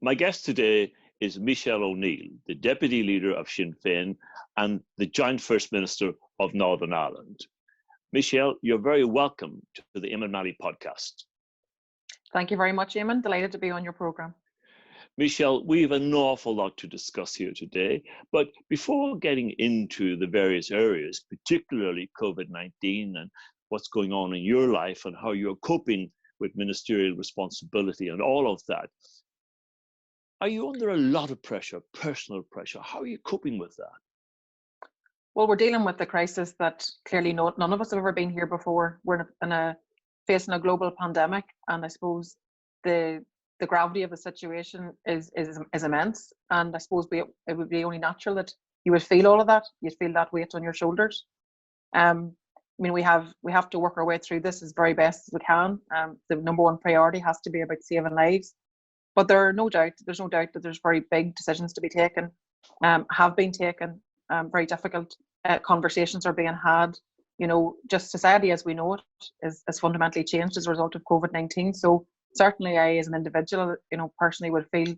My guest today is Michelle O'Neill, the Deputy Leader of Sinn Féin and the Joint First Minister of Northern Ireland. Michelle, you're very welcome to the Eamonn Mallie Podcast. Thank you very much, Eamonn. Delighted to be on your programme. Michelle, we have an awful lot to discuss here today, but before getting into the various areas, particularly COVID-19 and what's going on in your life and how you're coping with ministerial responsibility and all of that, are you under a lot of pressure, personal pressure? How are you coping with that? Well, we're dealing with the crisis that clearly none of us have ever been here before. We're facing a global pandemic, and I suppose the gravity of the situation is immense. And I suppose it would be only natural that you would feel all of that. You'd feel that weight on your shoulders. I mean, we have to work our way through this as very best as we can. The number one priority has to be about saving lives. But there's no doubt that there's very big decisions to be taken, have been taken. Very difficult conversations are being had. You know, just society as we know it is fundamentally changed as a result of COVID-19. So certainly I, as an individual, you know, personally would feel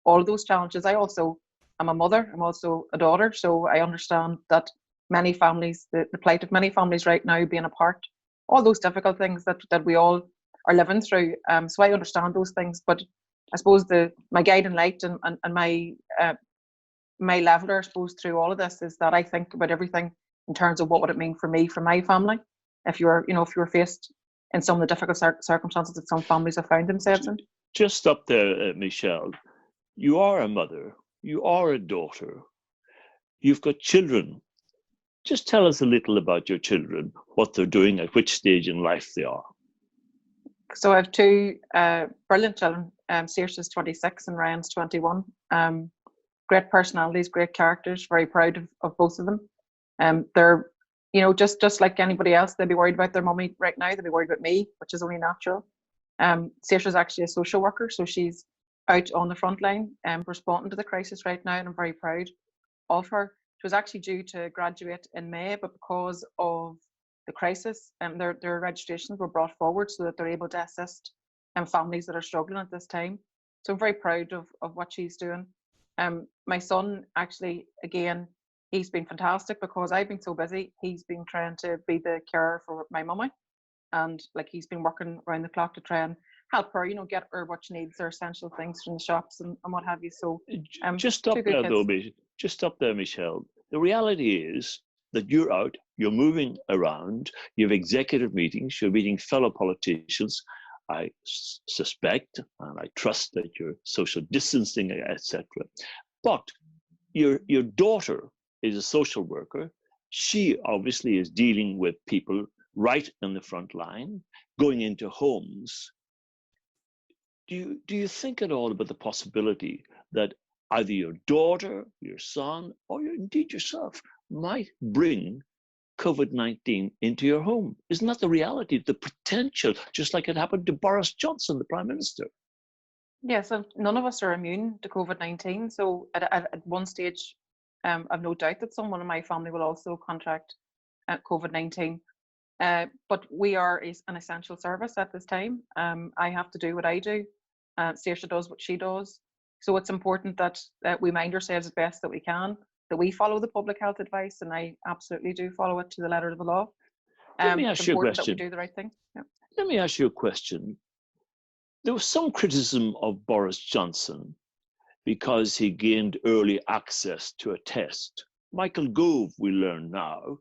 all of those challenges. I also am a mother. I'm also a daughter. So I understand that many families, the plight of many families right now being apart, all those difficult things that we all are living through. So I understand those things. But I suppose my guiding light and my leveler, I suppose, through all of this is that I think about everything in terms of what would it mean for me, for my family, if you're faced in some of the difficult circumstances that some families have found themselves in. Just stop there, Michelle. You are a mother. You are a daughter. You've got children. Just tell us a little about your children, what they're doing, at which stage in life they are. So I have two brilliant children. Saoirse's 26 and Ryan's 21. Great personalities, great characters. Very proud of both of them. They're, you know, just like anybody else, they'd be worried about their mummy right now. They'd be worried about me, which is only natural. Saoirse's actually a social worker, so she's out on the front line responding to the crisis right now, and I'm very proud of her. She was actually due to graduate in May, but because of the crisis, their registrations were brought forward so that they're able to assist families that are struggling at this time. So I'm very proud of what she's doing. My son, actually, again, he's been fantastic because I've been so busy. He's been trying to be the carer for my mummy, and like he's been working around the clock to try and help her, you know, get her what she needs, her essential things from the shops and what have you. So just stop there, though. Just stop there, Michelle. The reality is that you're out, you're moving around, you have executive meetings, you're meeting fellow politicians. I suspect and I trust that you're social distancing, etc. But your daughter is a social worker. She obviously is dealing with people right in the front line, going into homes. Do you think at all about the possibility that either your daughter, your son, or indeed yourself might bring COVID-19 into your home? Isn't that the reality, the potential, just like it happened to Boris Johnson, the Prime Minister? Yes, none of us are immune to COVID-19. So at one stage, I've no doubt that someone in my family will also contract COVID-19. But we are an essential service at this time. I have to do what I do. Saoirse does what she does. So it's important that we mind ourselves as best that we can, that we follow the public health advice, and I absolutely do follow it to the letter of the law. Let me ask you a question. That we do the right thing. Yeah. Let me ask you a question. There was some criticism of Boris Johnson because he gained early access to a test. Michael Gove, we learn now,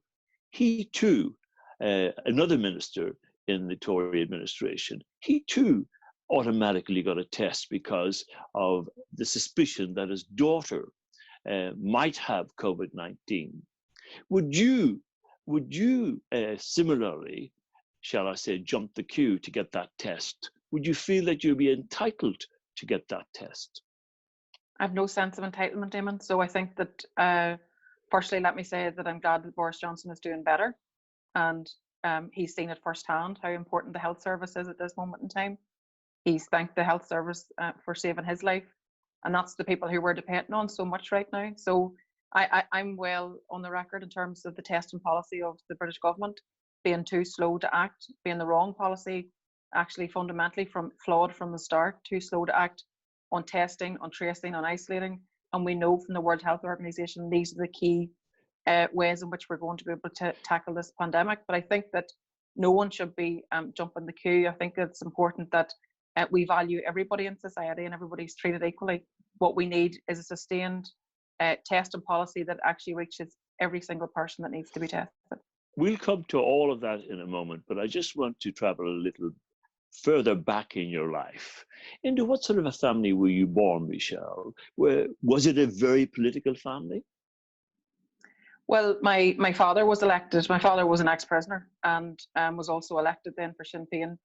he too, another minister in the Tory administration, he too automatically got a test because of the suspicion that his daughter might have COVID-19. Would you similarly, shall I say, jump the queue to get that test? Would you feel that you'd be entitled to get that test? I have no sense of entitlement, Eamonn. So I think that, firstly, let me say that I'm glad that Boris Johnson is doing better, and he's seen it firsthand how important the health service is at this moment in time. He's thanked the health service for saving his life, and that's the people who we're depending on so much right now. So I'm well on the record in terms of the testing policy of the British government being too slow to act, being the wrong policy, actually fundamentally flawed from the start, too slow to act, on testing, on tracing, on isolating. And we know from the World Health Organization, these are the key ways in which we're going to be able to tackle this pandemic. But I think that no one should be jumping the queue. I think it's important that we value everybody in society and everybody's treated equally. What we need is a sustained testing policy that actually reaches every single person that needs to be tested. We'll come to all of that in a moment, but I just want to travel a little further back in your life. Into what sort of a family were you born, Michelle? Was it a very political family? Well, my father was elected. My father was an ex-prisoner and was also elected then for Sinn Féin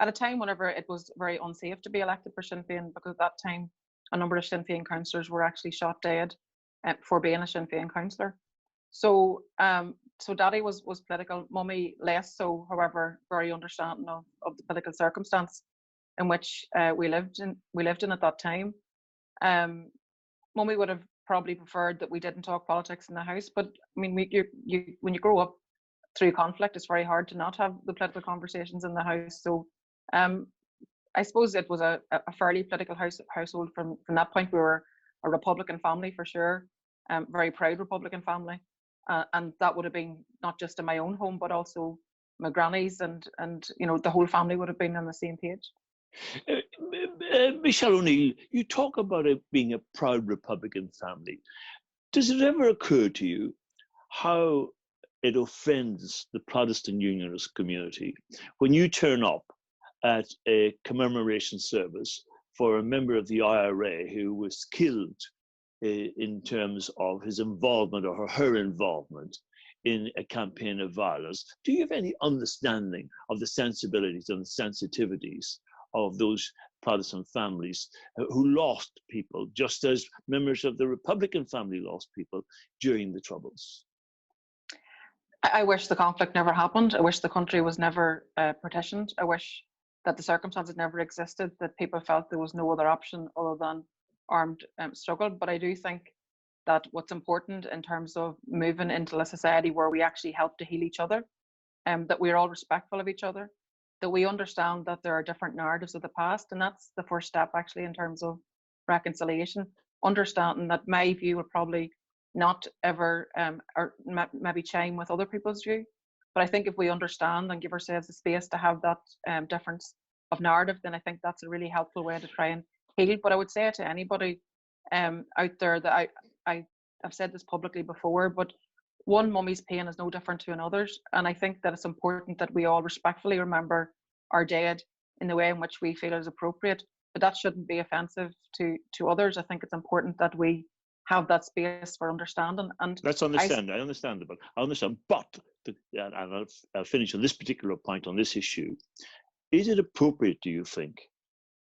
at a time whenever it was very unsafe to be elected for Sinn Féin, because at that time a number of Sinn Féin councillors were actually shot dead for being a Sinn Féin councillor. So Daddy was political, Mummy less so, however, very understanding of the political circumstance in which we lived in at that time. Mummy would have probably preferred that we didn't talk politics in the house, but I mean, when you grow up through conflict, it's very hard to not have the political conversations in the house. So I suppose it was a fairly political household from that point. We were a Republican family for sure, very proud Republican family. And that would have been not just in my own home, but also my granny's, and the whole family would have been on the same page. Michelle O'Neill, you talk about it being a proud Republican family. Does it ever occur to you how it offends the Protestant Unionist community when you turn up at a commemoration service for a member of the IRA who was killed in terms of his involvement or her involvement in a campaign of violence? Do you have any understanding of the sensibilities and the sensitivities of those Protestant families who lost people, just as members of the Republican family lost people during the Troubles? I wish the conflict never happened. I wish the country was never partitioned. I wish that the circumstances never existed, that people felt there was no other option other than armed struggle. But I do think that what's important in terms of moving into a society where we actually help to heal each other, that we're all respectful of each other, that we understand that there are different narratives of the past, and that's the first step actually in terms of reconciliation. Understanding that my view will probably not ever or maybe chime with other people's view, but I think if we understand and give ourselves the space to have that difference of narrative, then I think that's a really helpful way to try and heal. But I would say to anybody out there that I've said this publicly before, but one mummy's pain is no different to another's, and I think that it's important that we all respectfully remember our dead in the way in which we feel is appropriate, but that shouldn't be offensive to others. I think it's important that we have that space for understanding. And let's understand. I understand, but and I'll finish on this particular point on this issue. Is it appropriate, do you think,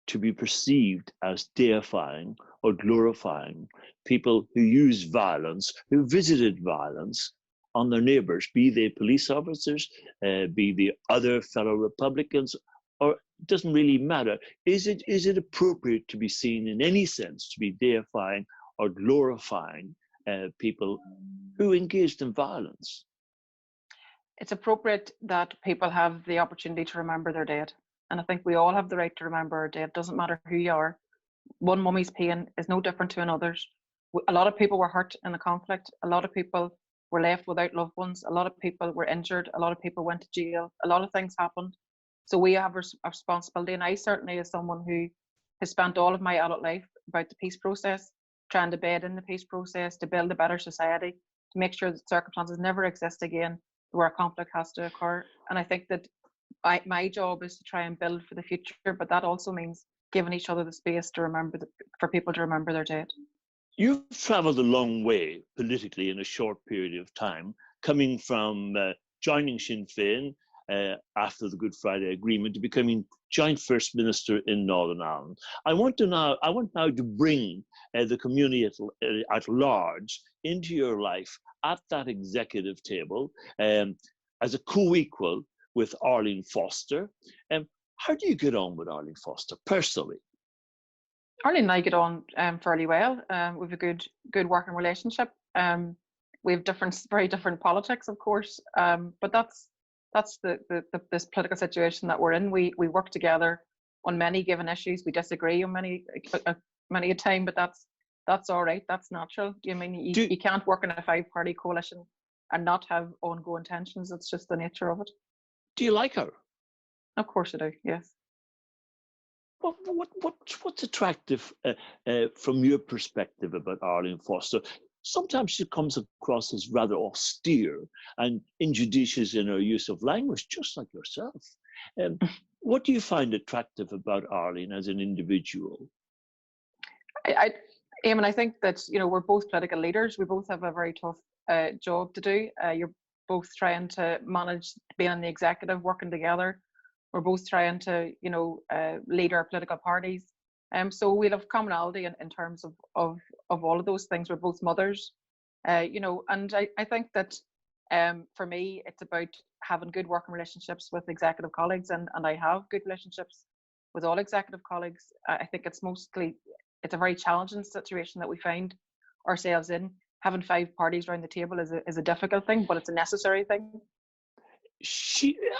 to be perceived as deifying or glorifying people who use violence, who visited violence on their neighbours, be they police officers, be they other fellow Republicans, or it doesn't really matter? Is it appropriate to be seen in any sense to be deifying or glorifying people who engaged in violence? It's appropriate that people have the opportunity to remember their dead. And I think we all have the right to remember our dead. It doesn't matter who you are. One mummy's pain is no different to another's. A lot of people were hurt in the conflict. A lot of people were left without loved ones. A lot of people were injured. A lot of people went to jail. A lot of things happened. So we have a responsibility. And I certainly, as someone who has spent all of my adult life about the peace process, trying to bed in the peace process, to build a better society, to make sure that circumstances never exist again where a conflict has to occur. And I think that my job is to try and build for the future, but that also means giving each other the space to remember, for people to remember their dead. You've travelled a long way politically in a short period of time, coming from joining Sinn Féin after the Good Friday Agreement to becoming Joint First Minister in Northern Ireland. I want now to bring the community at large into your life at that executive table as a co-equal with Arlene Foster. How do you get on with Arlene Foster personally? Arlene and I get on fairly well. We have a good working relationship. We have very different politics, of course, but that's this political situation that we're in. We work together on many given issues. We disagree on many many a time, but that's all right. That's natural. I mean, you can't work in a 5-party coalition and not have ongoing tensions. It's just the nature of it. Do you like her? Of course I do, yes. What's attractive from your perspective about Arlene Foster? Sometimes she comes across as rather austere and injudicious in her use of language, just like yourself. What do you find attractive about Arlene as an individual? Eamonn, I think that, you know, we're both political leaders. We both have a very tough job to do. You're both trying to manage being in the executive, working together. We're both trying to, you know, lead our political parties. So we'll have commonality in terms of all of those things. We're both mothers, you know, and I think that for me, it's about having good working relationships with executive colleagues, and I have good relationships with all executive colleagues. I think it's a very challenging situation that we find ourselves in. Having 5 parties around the table is a difficult thing, but it's a necessary thing.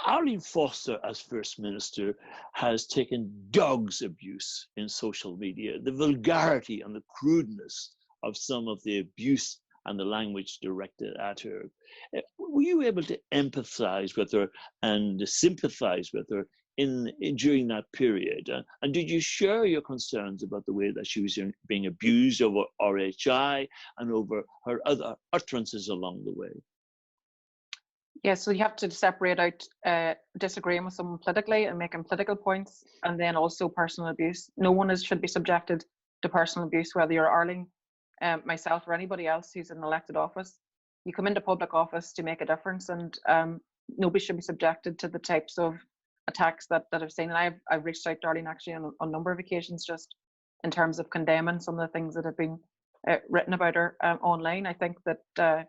Arlene Foster, as First Minister, has taken dog's abuse in social media. The vulgarity and the crudeness of some of the abuse and the language directed at her. Were you able to empathize with her and sympathize with her during that period? And did you share your concerns about the way that she was being abused over RHI and over her other utterances along the way? Yeah, so you have to separate out disagreeing with someone politically and making political points, and then also personal abuse. No one should be subjected to personal abuse, whether you're Arlene, myself, or anybody else who's in an elected office. You come into public office to make a difference, and nobody should be subjected to the types of attacks that I've seen. And I've reached out to Arlene actually on a number of occasions, just in terms of condemning some of the things that have been written about her online. I think that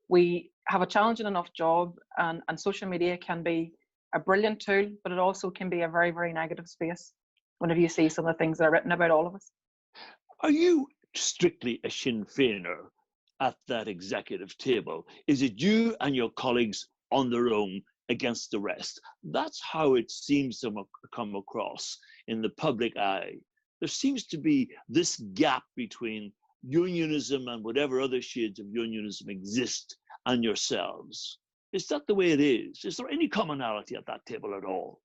we have a challenging enough job, and social media can be a brilliant tool, but it also can be a very, very negative space whenever you see some of the things that are written about all of us. Are you strictly a Sinn Féiner at that executive table? Is it you and your colleagues on their own against the rest? That's how it seems to come across in the public eye. There seems to be this gap between unionism and whatever other shades of unionism exist and yourselves. Is that the way it is? Is there any commonality at that table at all?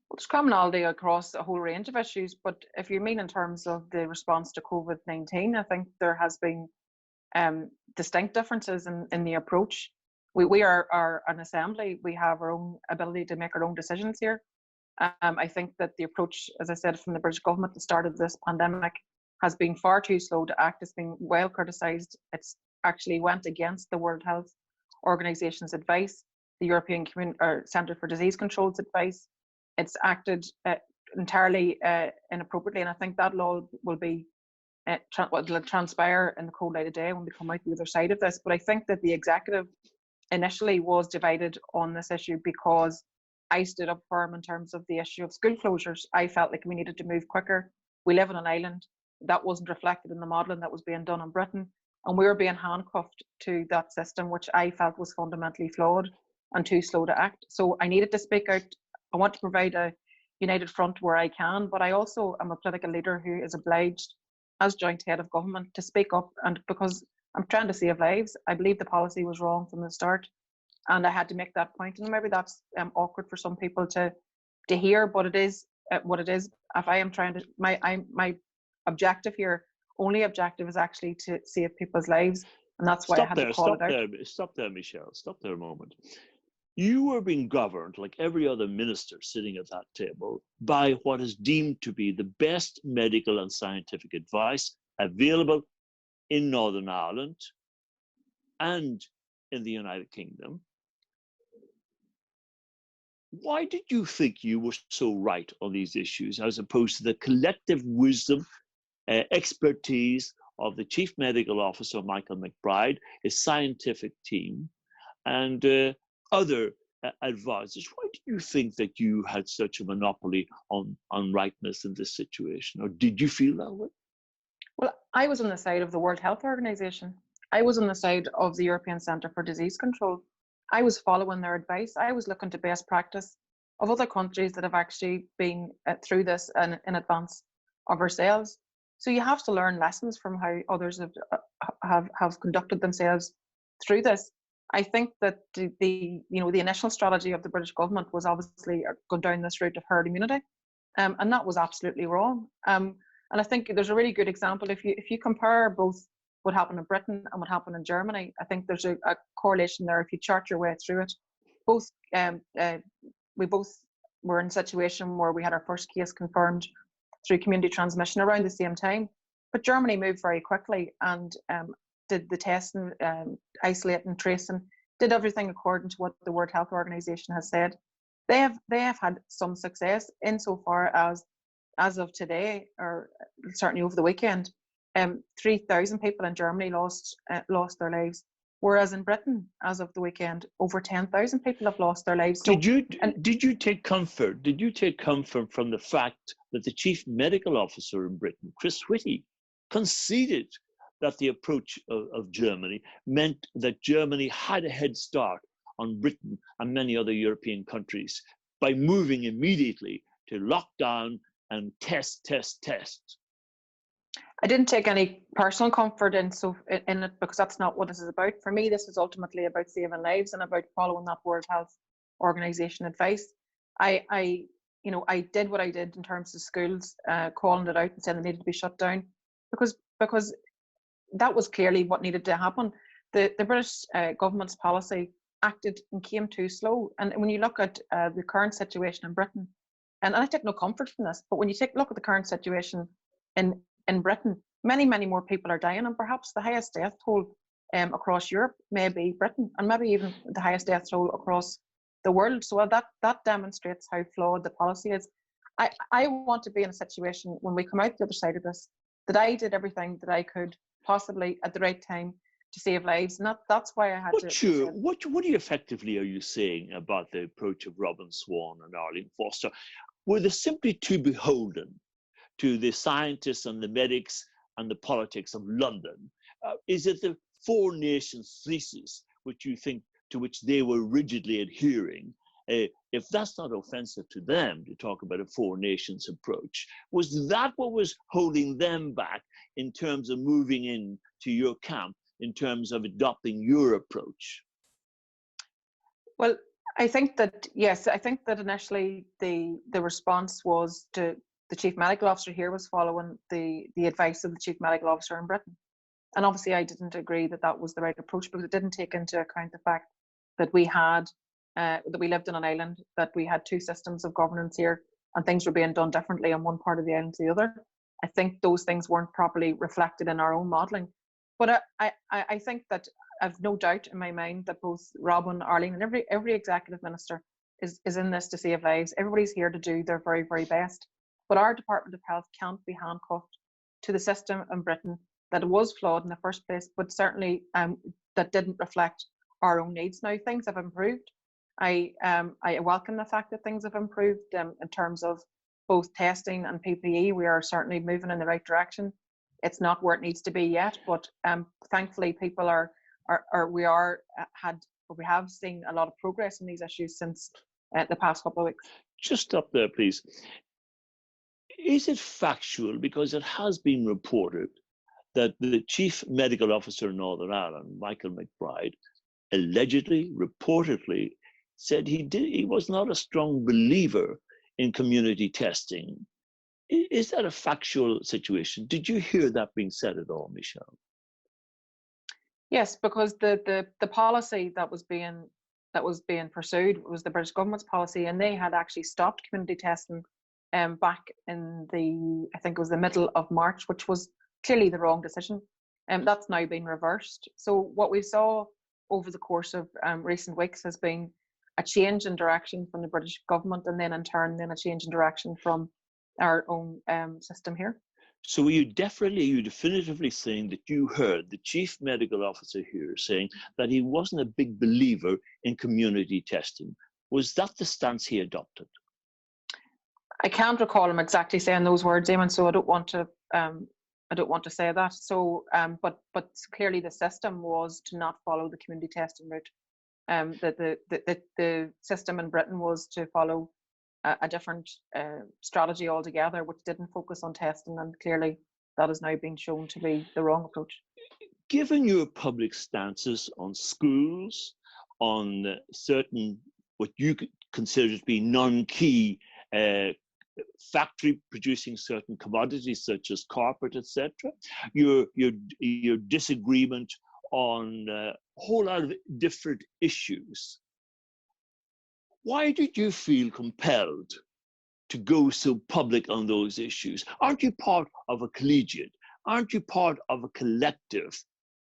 Well, there's commonality across a whole range of issues, but if you mean in terms of the response to COVID-19, I think there has been distinct differences in the approach. We are an assembly. We have our own ability to make our own decisions here. I think that the approach, as I said, from the British government at the start of this pandemic has been far too slow to act. It's been well criticised. It's actually went against the World Health Organization's advice, the European Centre for Disease Control's advice. It's acted entirely inappropriately, and I think that law will be will transpire in the cold light of day when we come out the other side of this. But I think that the executive initially was divided on this issue because I stood up firm in terms of the issue of school closures. I felt like we needed to move quicker. We live on an island. That wasn't reflected in the modelling that was being done in Britain, and we were being handcuffed to that system, which I felt was fundamentally flawed and too slow to act. So I needed to speak out. I want to provide a united front where I can, but I also am a political leader who is obliged as joint head of government to speak up, and because I'm trying to save lives. I believe the policy was wrong from the start, and I had to make that point. And maybe that's awkward for some people to hear, but it is what it is. If I am trying to, my objective here, only objective is actually to save people's lives, and that's why I had to call it out. Stop there, Michelle. Stop there a moment. You were being governed, like every other minister sitting at that table, by what is deemed to be the best medical and scientific advice available in Northern Ireland and in the United Kingdom. Why did you think you were so right on these issues, as opposed to the collective wisdom, expertise of the Chief Medical Officer, Michael McBride, his scientific team, and other advisors? Why do you think that you had such a monopoly on rightness in this situation? Or did you feel that way? Well, I was on the side of the World Health Organization. I was on the side of the European Centre for Disease Control. I was following their advice. I was looking to best practice of other countries that have actually been through this in advance of ourselves. So you have to learn lessons from how others have conducted themselves through this. I think that the initial strategy of the British government was obviously going down this route of herd immunity, and that was absolutely wrong. And I think there's a really good example if you compare both what happened in Britain and what happened in Germany. I think there's a correlation there if you chart your way through it. We both were in a situation where we had our first case confirmed through community transmission around the same time, but Germany moved very quickly and did the testing, isolating, tracing, did everything according to what the World Health Organization has said. They have had some success insofar as of today, or certainly over the weekend, 3,000 people in Germany lost their lives, whereas in Britain, as of the weekend, over 10,000 people have lost their lives. So, did you take comfort? Did you take comfort from the fact that the chief medical officer in Britain, Chris Whitty, conceded that the approach of Germany meant that Germany had a head start on Britain and many other European countries by moving immediately to lockdown and test? I didn't take any personal comfort in it, because that's not what this is about. For me, this is ultimately about saving lives and about following that World Health Organization advice. I did what I did in terms of schools, calling it out and saying they needed to be shut down, because that was clearly what needed to happen. The British government's policy acted and came too slow. And when you look at the current situation in Britain, and I take no comfort from this, but when you look at the current situation in Britain, many more people are dying, and perhaps the highest death toll across Europe may be Britain, and maybe even the highest death toll across the world. So that demonstrates how flawed the policy is. I want to be in a situation when we come out the other side of this, that I did everything that I could possibly at the right time to save lives, and that's why I had to. What effectively are you saying about the approach of Robin Swan and Arlene Foster? Were they simply too beholden to the scientists and the medics and the politics of London? Is it the four nations thesis which you think to which they were rigidly adhering? If that's not offensive to them to talk about a four nations approach, was that what was holding them back in terms of moving in to your camp, in terms of adopting your approach? Well, I think that, yes, I think that initially the response was to the chief medical officer here was following the advice of the chief medical officer in Britain. And obviously I didn't agree that was the right approach, because it didn't take into account the fact that we lived on an island, that we had two systems of governance here, and things were being done differently on one part of the island to the other. I think those things weren't properly reflected in our own modelling. But I think that I've no doubt in my mind that both Robin, Arlene, and every executive minister is in this to save lives. Everybody's here to do their very, very best. But our Department of Health can't be handcuffed to the system in Britain that was flawed in the first place, but certainly that didn't reflect our own needs. Now things have improved. I welcome the fact that things have improved in terms of both testing and PPE. We are certainly moving in the right direction. It's not where it needs to be yet, but thankfully people we have seen a lot of progress in these issues since the past couple of weeks. Just stop there, please. Is it factual, because it has been reported that the chief medical officer in Northern Ireland, Michael McBride, allegedly, reportedly, said he was not a strong believer in community testing? Is that a factual situation? Did you hear that being said at all, Michelle? Yes, because the policy that was being pursued was the British government's policy, and they had actually stopped community testing back in I think it was the middle of March, which was clearly the wrong decision. That's now been reversed. So what we saw over the course of recent weeks has been a change in direction from the British government, and then in turn a change in direction from our own system here. So are you definitively saying that you heard the chief medical officer here saying that he wasn't a big believer in community testing? Was that the stance he adopted? I can't recall him exactly saying those words, Eamon, so I don't want to say that. So, but clearly the system was to not follow the community testing route. The system in Britain was to follow a different strategy altogether, which didn't focus on testing, and clearly that is now being shown to be the wrong approach. Given your public stances on schools, on certain what you consider to be non-key factory producing certain commodities such as carpet, etc., your disagreement on a whole lot of different issues, why did you feel compelled to go so public on those issues? Aren't you part of a collegiate? Aren't you part of a collective?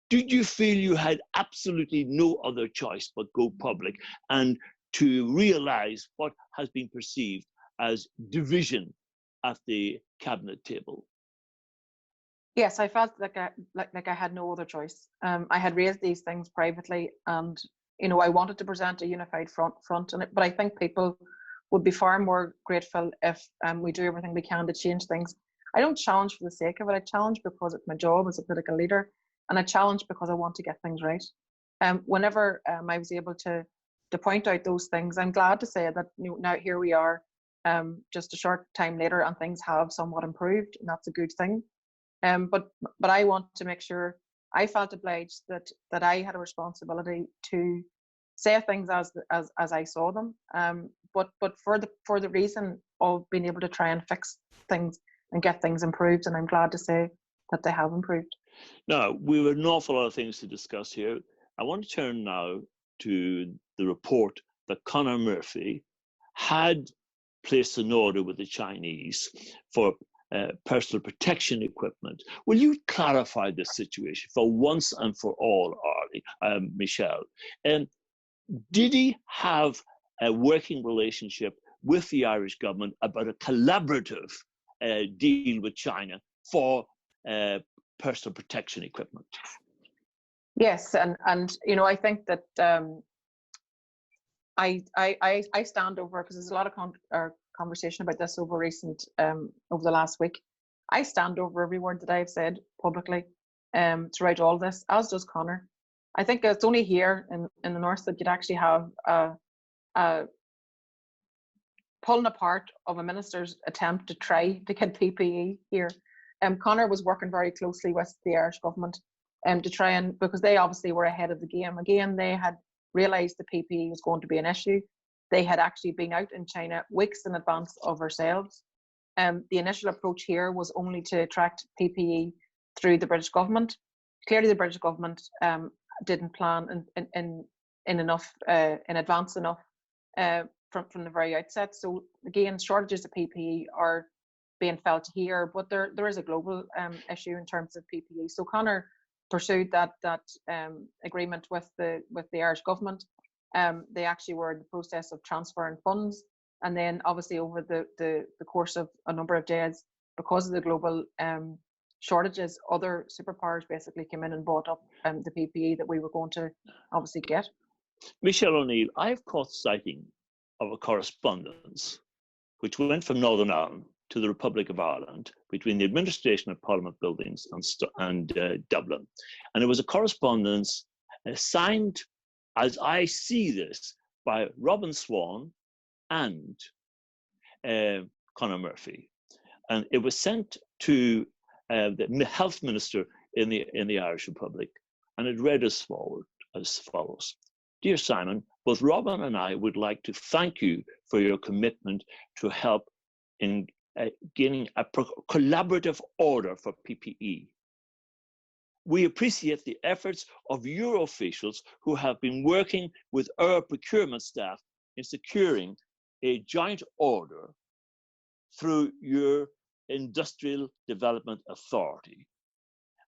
Did you feel you had absolutely no other choice but go public and to realize what has been perceived as division at the cabinet table? Yes, I felt like I had no other choice. I had raised these things privately, and I wanted to present a unified front on it. But I think people would be far more grateful if we do everything we can to change things. I don't challenge for the sake of it. I challenge because it's my job as a political leader, and I challenge because I want to get things right. Whenever I was able to point out those things, I'm glad to say that now here we are, just a short time later, and things have somewhat improved, and that's a good thing. But I want to make sure I felt obliged that I had a responsibility to say things as I saw them. But for the reason of being able to try and fix things and get things improved, and I'm glad to say that they have improved. Now, we have an awful lot of things to discuss here. I want to turn now to the report that Conor Murphy had placed an order with the Chinese for personal protection equipment. Will you clarify this situation for once and for all, Michelle? Did he have a working relationship with the Irish government about a collaborative deal with China for personal protection equipment? Yes, and I think that I stand over, because there's a lot of conversation about this over the last week. I stand over every word that I've said publicly throughout all this, as does Conor. I think it's only here in the north that you'd actually have a pulling apart of a minister's attempt to try to get PPE here. Conor was working very closely with the Irish government to try and, because they obviously were ahead of the game. Again, they had realised the PPE was going to be an issue. They had actually been out in China weeks in advance of ourselves. The initial approach here was only to attract PPE through the British government. Clearly, the British government didn't plan in advance enough from the very outset. So again, shortages of PPE are being felt here, but there is a global issue in terms of PPE. So Conor pursued that agreement with the Irish government. They actually were in the process of transferring funds, and then obviously over the course of a number of days, because of the global shortages, other superpowers basically came in and bought up the PPE that we were going to obviously get. Michelle O'Neill, I've caught sighting of a correspondence which went from Northern Ireland to the Republic of Ireland between the administration of Parliament buildings and Dublin. And it was a correspondence signed, as I see this, by Robin Swan and Conor Murphy. And it was sent to the health minister in the Irish Republic. And it read as follows. Dear Simon, both Robin and I would like to thank you for your commitment to help in gaining a collaborative order for PPE. We appreciate the efforts of your officials who have been working with our procurement staff in securing a joint order through your Industrial Development Authority.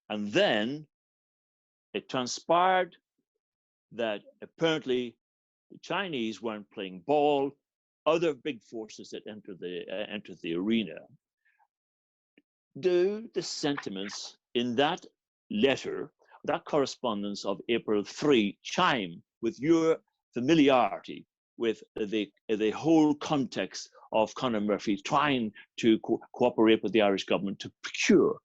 And then it transpired that apparently the Chinese weren't playing ball. Other big forces that entered the arena. Do the sentiments in that letter, that correspondence of April 3, chime with your familiarity with the whole context of Conor Murphy trying to cooperate with the Irish government to procure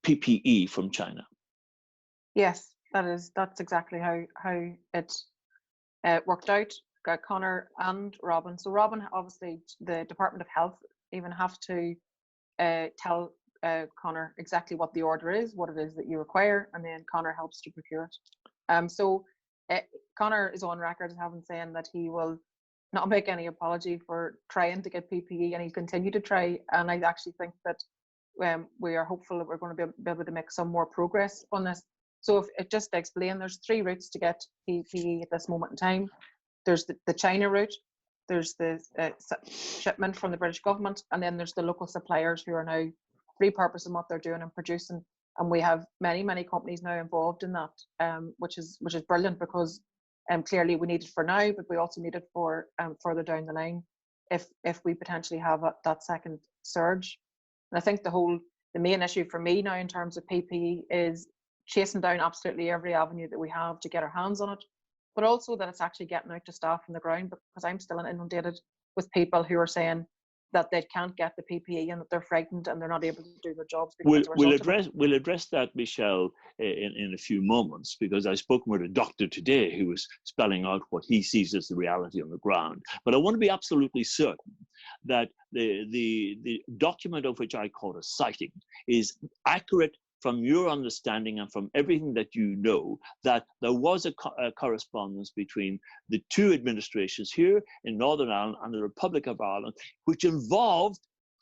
PPE from China? Yes, that's exactly how it worked out. Conor and Robin. So Robin, obviously, the Department of Health even have to tell Conor exactly what the order is, what it is that you require, and then Conor helps to procure it. Conor is on record as having saying that he will not make any apology for trying to get PPE, and he'll continue to try. And I actually think that we are hopeful that we're going to be able to make some more progress on this. So if just to explain, there's 3 routes to get PPE at this moment in time. There's the China route, there's the shipment from the British government, and then there's the local suppliers who are now repurposing what they're doing and producing. And we have many companies now involved in that, which is brilliant, because clearly we need it for now, but we also need it for further down the line if we potentially have that second surge. And I think the main issue for me now in terms of PPE is chasing down absolutely every avenue that we have to get our hands on it, but also that it's actually getting out to staff on the ground, because I'm still inundated with people who are saying that they can't get the PPE and that they're frightened and they're not able to do their jobs. We'll address that, Michelle, in a few moments, because I spoke with a doctor today who was spelling out what he sees as the reality on the ground. But I want to be absolutely certain that the document of which I call a citing is accurate from your understanding and from everything that you know, that there was a correspondence between the 2 administrations here in Northern Ireland and the Republic of Ireland, which involved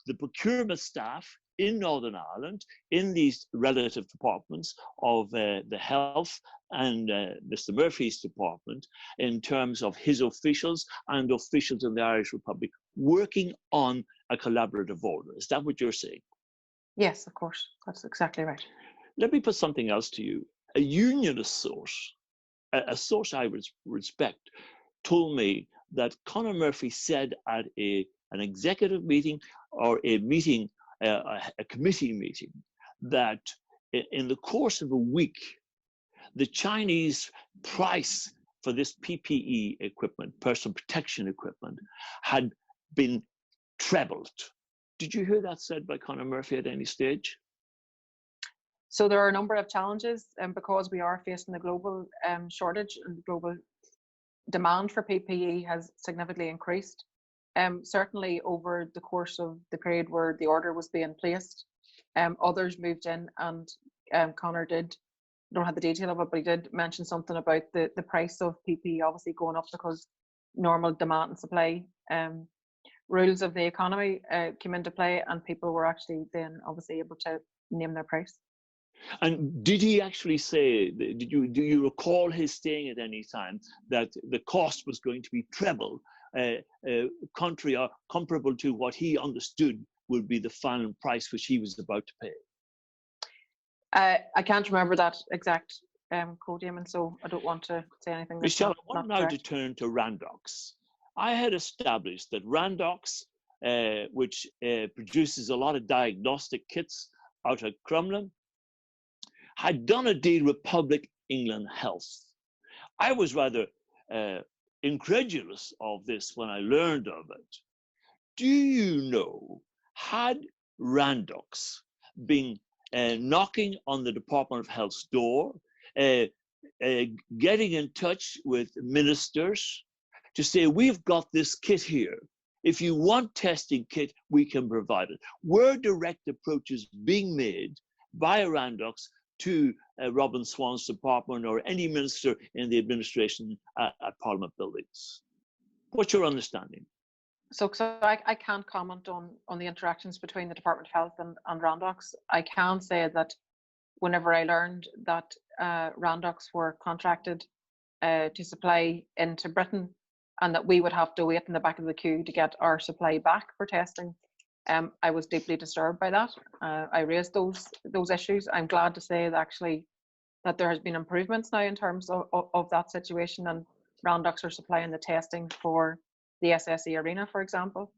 the procurement staff in Northern Ireland in these relative departments of the health and Mr. Murphy's department, in terms of his officials and officials in the Irish Republic working on a collaborative order. Is that what you're saying? Yes, of course. That's exactly right. Let me put something else to you. A unionist source, a source I respect, told me that Conor Murphy said at an executive meeting or a meeting, a committee meeting, that in the course of a week, the Chinese price for this PPE equipment, personal protection equipment, had been trebled. Did you hear that said by Conor Murphy at any stage? So there are a number of challenges, because we are facing a global shortage, and the global demand for PPE has significantly increased. Certainly over the course of the period where the order was being placed, others moved in, and Conor did, I don't have the detail of it, but he did mention something about the price of PPE obviously going up because normal demand and supply rules of the economy came into play, and people were actually then obviously able to name their price. And did he actually say, do you recall his saying at any time that the cost was going to be treble, contrary or comparable to what he understood would be the final price which he was about to pay? I can't remember that exact code, Eamonn, so I don't want to say anything. Michelle, I want now to turn to Randox. I had established that Randox, which produces a lot of diagnostic kits out of Crumlin, had done a deal with Public England Health. I was rather incredulous of this when I learned of it. Do you know, had Randox been knocking on the Department of Health's door, getting in touch with ministers to say, we've got this kit here. If you want testing kit, we can provide it. Were direct approaches being made by Randox to Robin Swan's department or any minister in the administration at Parliament buildings? What's your understanding? So I can't comment on the interactions between the Department of Health and Randox. I can say that whenever I learned that Randox were contracted to supply into Britain, and that we would have to wait in the back of the queue to get our supply back for testing, I was deeply disturbed by that. I raised those issues. I'm glad to say that actually that there has been improvements now in terms of that situation, and Randox are supplying the testing for the SSE Arena, for example.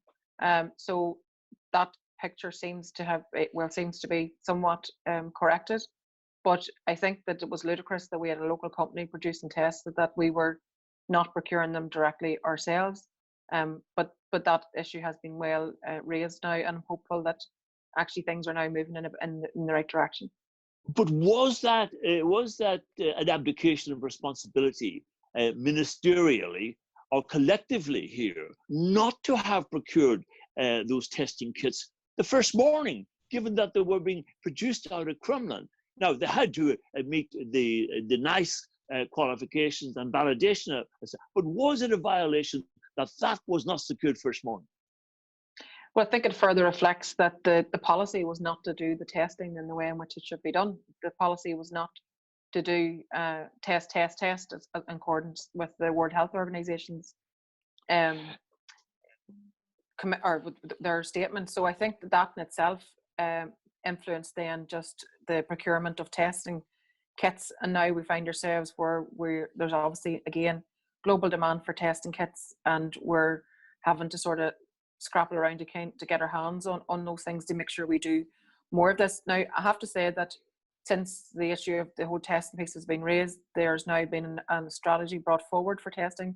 So that picture seems to be somewhat corrected. But I think that it was ludicrous that we had a local company producing tests, that we were not procuring them directly ourselves. But that issue has been well raised now, and I'm hopeful that actually things are now moving in the right direction. But was that an abdication of responsibility ministerially or collectively here not to have procured those testing kits the first morning given that they were being produced out of Crumlin. Now, they had to meet the nice qualifications and validation, but was it a violation that was not secured first morning? Well, I think it further reflects that the policy was not to do the testing in the way in which it should be done. The policy was not to do test in accordance with the World Health Organization's or their statement. So I think that in itself influenced then just the procurement of testing kits, and now we find ourselves where there's obviously again global demand for testing kits, and we're having to sort of scrapple around to get our hands on those things to make sure we do more of this. Now, I have to say that since the issue of the whole testing piece has been raised, there's now been a strategy brought forward for testing.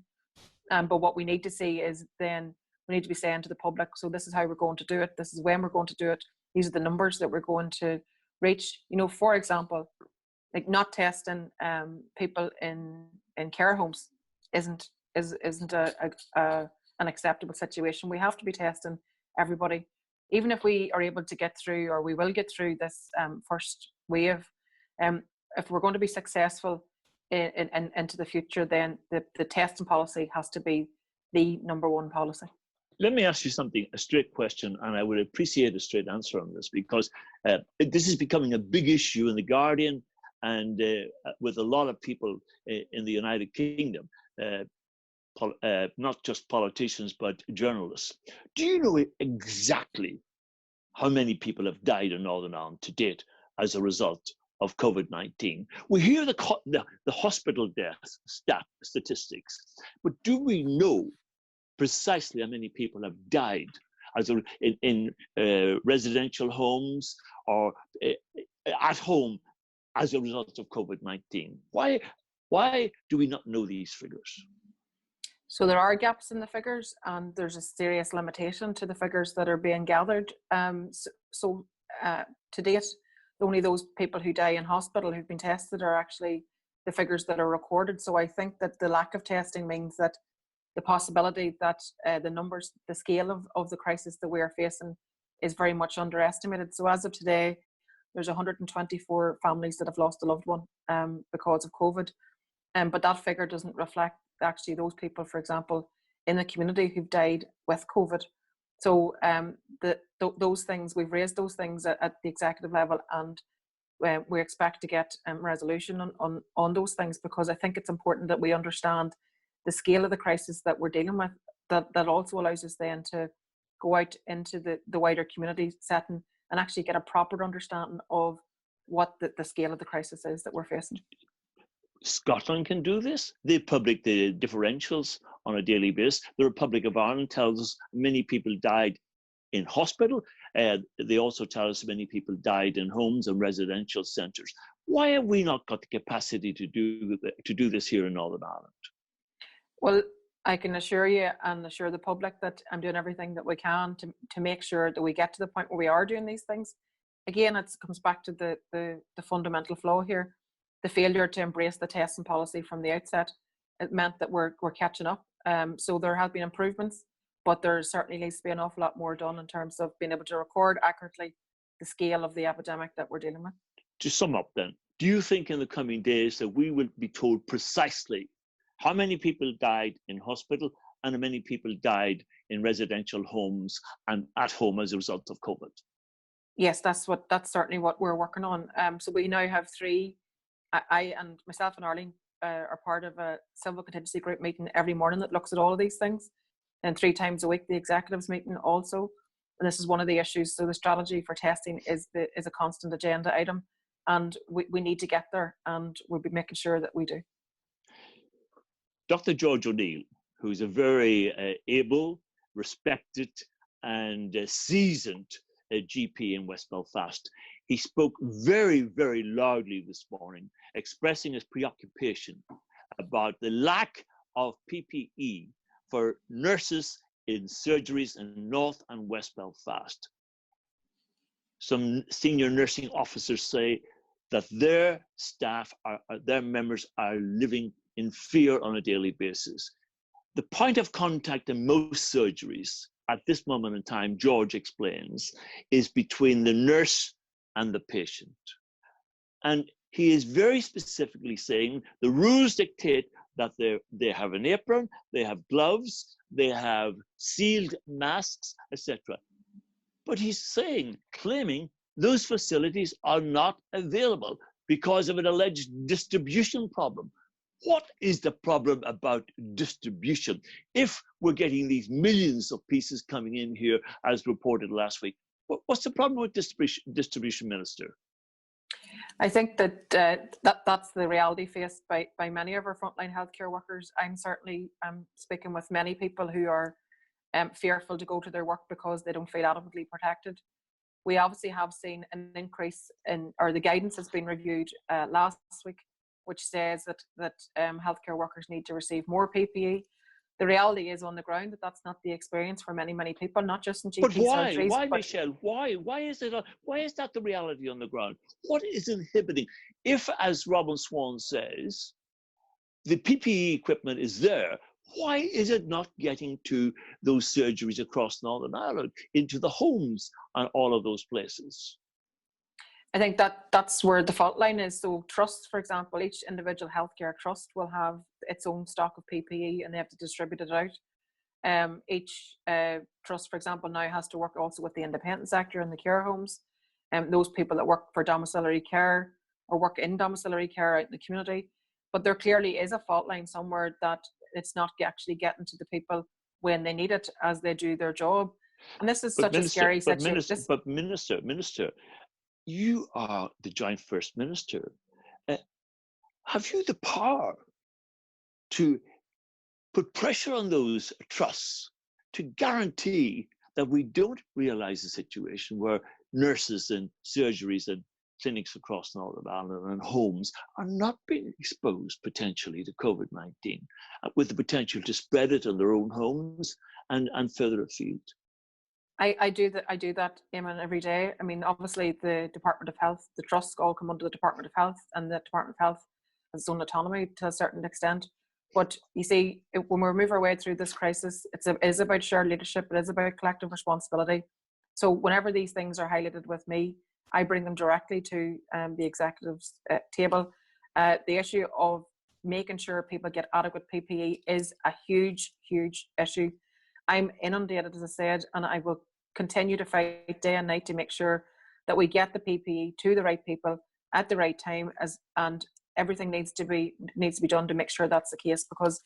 But what we need to see is then we need to be saying to the public, so this is how we're going to do it. This is when we're going to do it. These are the numbers that we're going to reach. You know, for example, like not testing people in care homes isn't an acceptable situation. We have to be testing everybody, even if we are able to get through, or we will get through this first wave. If we're going to be successful into the future, then the testing policy has to be the number one policy. Let me ask you something, a straight question, and I would appreciate a straight answer on this, because this is becoming a big issue in The Guardian and with a lot of people in the United Kingdom. Not just politicians, but journalists. Do you know exactly how many people have died in Northern Ireland to date as a result of COVID-19? We hear the hospital death statistics, but do we know precisely how many people have died in residential homes or at home as a result of COVID-19? Why do we not know these figures? So there are gaps in the figures, and there's a serious limitation to the figures that are being gathered. To date, only those people who die in hospital who've been tested are actually the figures that are recorded. So I think that the lack of testing means that the possibility that the scale of the crisis that we are facing is very much underestimated. So as of today, there's 124 families that have lost a loved one because of COVID. But that figure doesn't reflect actually those people, for example, in the community who've died with COVID. So those things, we've raised those things at the executive level, and we expect to get resolution on those things, because I think it's important that we understand the scale of the crisis that we're dealing with. That also allows us then to go out into the wider community setting and actually get a proper understanding of what the scale of the crisis is that we're facing. Scotland can do this. They publish the differentials on a daily basis. The Republic of Ireland tells us many people died in hospital. They also tell us many people died in homes and residential centres. Why have we not got the capacity to do this here in Northern Ireland? Well, I can assure you and assure the public that I'm doing everything that we can to make sure that we get to the point where we are doing these things. Again, it comes back to the fundamental flaw here. The failure to embrace the testing policy from the outset. It meant that we're catching up. So there have been improvements, but there certainly needs to be an awful lot more done in terms of being able to record accurately the scale of the epidemic that we're dealing with. To sum up then, do you think in the coming days that we will be told precisely how many people died in hospital and how many people died in residential homes and at home as a result of COVID? Yes, that's certainly what we're working on. So we now have three. I and myself and Arlene are part of a civil contingency group meeting every morning that looks at all of these things, and 3 times a week the executives meeting also. And this is one of the issues. So the strategy for testing is a constant agenda item, and we need to get there, and we'll be making sure that we do. Dr. George O'Neill, who's a very able, respected and seasoned GP in West Belfast, he spoke very, very loudly this morning, expressing his preoccupation about the lack of PPE for nurses in surgeries in North and West Belfast. Some senior nursing officers say that their staff, their members are living in fear on a daily basis. The point of contact in most surgeries at this moment in time, George explains, is between the nurse and the patient. And he is very specifically saying the rules dictate that they have an apron, they have gloves, they have sealed masks, etc. But he's claiming those facilities are not available because of an alleged distribution problem. What is the problem about distribution? If we're getting these millions of pieces coming in here, as reported last week, what's the problem with distribution, Minister? I think that that's the reality faced by many of our frontline healthcare workers. I'm certainly speaking with many people who are fearful to go to their work because they don't feel adequately protected. We obviously have seen an increase or the guidance has been reviewed last week, which says that healthcare workers need to receive more PPE. The reality is on the ground that that's not the experience for many people, not just in GP surgeries. Why, Michelle? Why is that the reality on the ground? What is inhibiting? If, as Robin Swan says, the PPE equipment is there, why is it not getting to those surgeries across Northern Ireland, into the homes and all of those places? I think that's where the fault line is. So trusts, for example, each individual healthcare trust will have its own stock of PPE and they have to distribute it out. Each trust, for example, now has to work also with the independent sector and the care homes. Those people that work for domiciliary care or work in domiciliary care out in the community. But there clearly is a fault line somewhere that it's not actually getting to the people when they need it as they do their job. And this is such a scary situation. But Minister, you are the joint First Minister. Have you the power to put pressure on those trusts to guarantee that we don't realize a situation where nurses and surgeries and clinics across Northern Ireland and homes are not being exposed potentially to COVID-19 with the potential to spread it in their own homes and further afield? I do that, Eamonn, every day. I mean, obviously the Department of Health, the trusts all come under the Department of Health, and the Department of Health has its own autonomy to a certain extent. But you see, when we move our way through this crisis, it is about shared leadership, it is about collective responsibility. So whenever these things are highlighted with me, I bring them directly to the executive's table. The issue of making sure people get adequate PPE is a huge issue. I'm inundated, as I said, and I will continue to fight day and night to make sure that we get the PPE to the right people at the right time, and everything needs to be done to make sure that's the case, because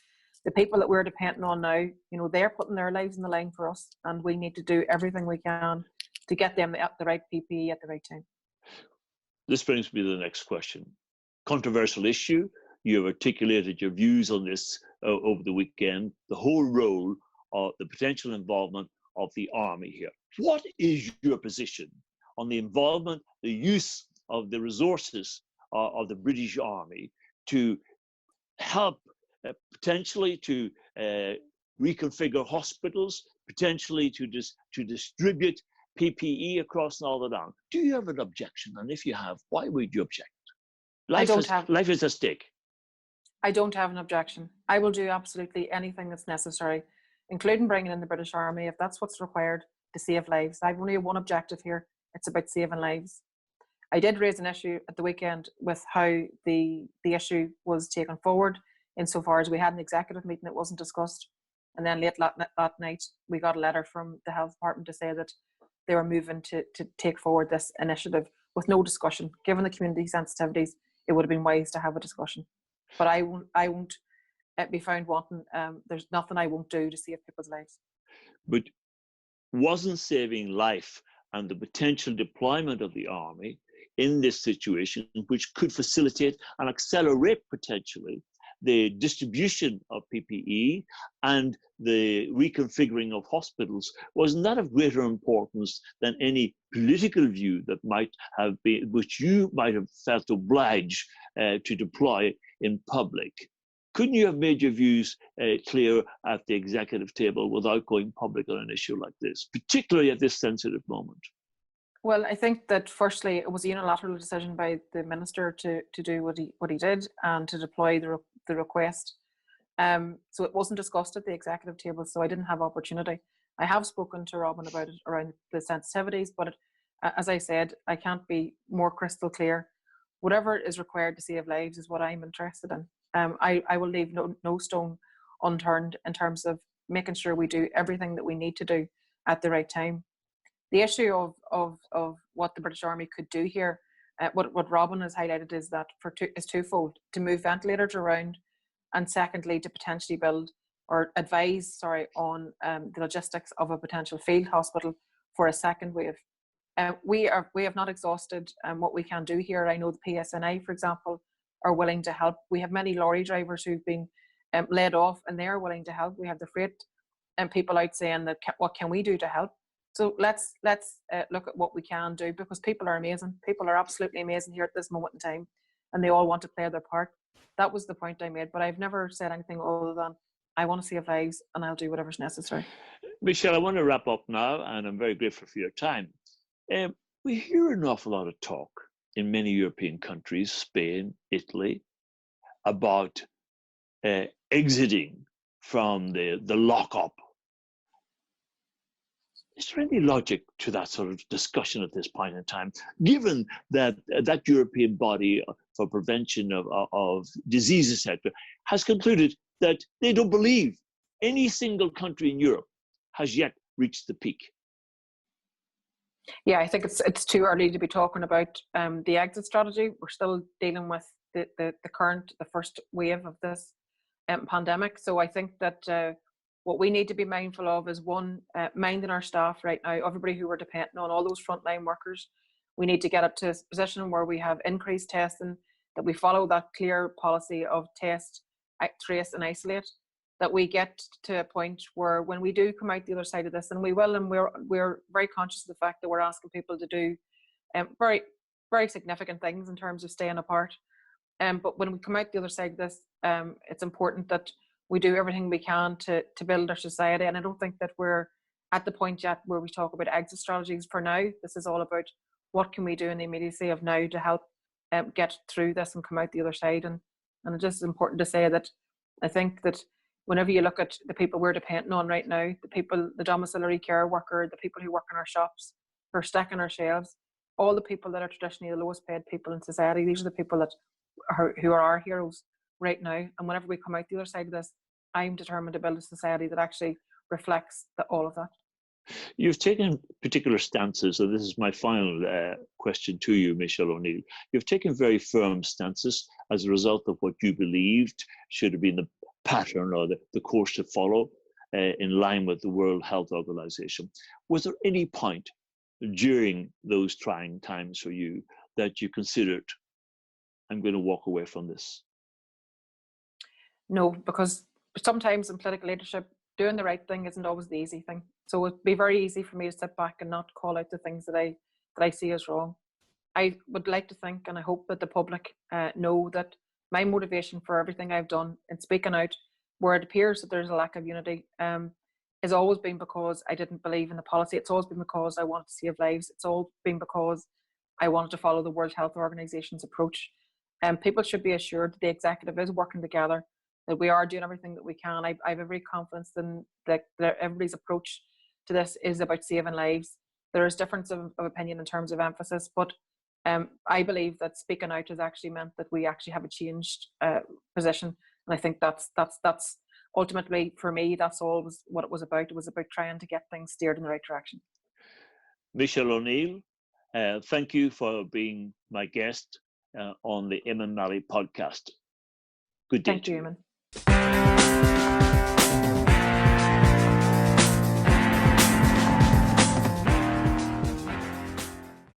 the people that we're depending on now, you know, they're putting their lives in the line for us, and we need to do everything we can to get them the right PPE at the right time. This brings me to the next question. Controversial issue. You have articulated your views on this over the weekend, the whole role of the potential involvement of the army here. What is your position on the involvement, the use of the resources of the British Army to help potentially to reconfigure hospitals, potentially to distribute PPE across Northern Ireland? Do you have an objection? And if you have, why would you object? Life is at stake. I don't have an objection. I will do absolutely anything that's necessary, including bringing in the British Army if that's what's required to save lives. I've only one objective here. It's about saving lives. I did raise an issue at the weekend with how the issue was taken forward, insofar as we had an executive meeting that wasn't discussed. And then late that night, we got a letter from the Health Department to say that they were moving to take forward this initiative with no discussion. Given the community sensitivities, it would have been wise to have a discussion. But I won't be found wanting. There's nothing I won't do to save people's lives. But wasn't saving life and the potential deployment of the army in this situation, which could facilitate and accelerate potentially the distribution of PPE and the reconfiguring of hospitals, wasn't that of greater importance than any political view that might have been, which you might have felt obliged to deploy in public? Couldn't you have made your views clear at the executive table without going public on an issue like this, particularly at this sensitive moment? Well, I think that firstly, it was a unilateral decision by the minister to do what he did and to deploy the request. So it wasn't discussed at the executive table, so I didn't have opportunity. I have spoken to Robin about it around the sensitivities, but as I said, I can't be more crystal clear. Whatever is required to save lives is what I'm interested in. I will leave no stone unturned in terms of making sure we do everything that we need to do at the right time. The issue of what the British Army could do here, what Robin has highlighted is that is twofold: to move ventilators around, and secondly, to potentially build or advise, on the logistics of a potential field hospital for a second wave. We have not exhausted what we can do here. I know the PSNI, for example, are willing to help. We have many lorry drivers who've been laid off, and they're willing to help. We have the freight and people out saying that what can we do to help? So let's look at what we can do, because people are amazing. People are absolutely amazing here at this moment in time, and they all want to play their part. That was the point I made, but I've never said anything other than I want to save lives and I'll do whatever's necessary. Michelle, I want to wrap up now, and I'm very grateful for your time. We hear an awful lot of talk in many European countries, Spain, Italy, about exiting from the lockup. Is there any logic to that sort of discussion at this point in time, given that that European body for prevention of diseases, etc., has concluded that they don't believe any single country in Europe has yet reached the peak? Yeah, I think it's too early to be talking about the exit strategy. We're still dealing with the first wave of this pandemic. So I think that what we need to be mindful of is, one, minding our staff right now, everybody who we're depending on, all those frontline workers. We need to get up to a position where we have increased testing, that we follow that clear policy of test, trace and isolate, that we get to a point where when we do come out the other side of this, and we will, and we're very conscious of the fact that we're asking people to do very, very significant things in terms of staying apart. But when we come out the other side of this, it's important that we do everything we can to build our society. And I don't think that we're at the point yet where we talk about exit strategies for now. This is all about what can we do in the immediacy of now to help get through this and come out the other side. And it's just important to say that I think that whenever you look at the people we're depending on right now, the domiciliary care worker, the people who work in our shops, who are stacking our shelves, all the people that are traditionally the lowest paid people in society, these are the people who are our heroes right now. And whenever we come out the other side of this, I'm determined to build a society that actually reflects all of that. You've taken particular stances, so this is my final question to you, Michelle O'Neill. You've taken very firm stances as a result of what you believed should have been the pattern or the course to follow in line with the World Health Organization. Was there any point during those trying times for you that you considered, I'm going to walk away from this? No, because sometimes in political leadership, doing the right thing isn't always the easy thing. So it'd be very easy for me to sit back and not call out the things that I see as wrong. I would like to think, and I hope that the public know, that my motivation for everything I've done in speaking out, where it appears that there's a lack of unity, has always been because I didn't believe in the policy. It's always been because I wanted to save lives. It's all been because I wanted to follow the World Health Organization's approach. People should be assured that the executive is working together, that we are doing everything that we can. I have every confidence in that everybody's approach to this is about saving lives. There is difference of opinion in terms of emphasis, but I believe that speaking out has actually meant that we actually have a changed position. And I think that's ultimately, for me, that's always what it was about. It was about trying to get things steered in the right direction. Michelle O'Neill, thank you for being my guest on the Eamonn Mallie Podcast. Good day. Thank you, Eamonn.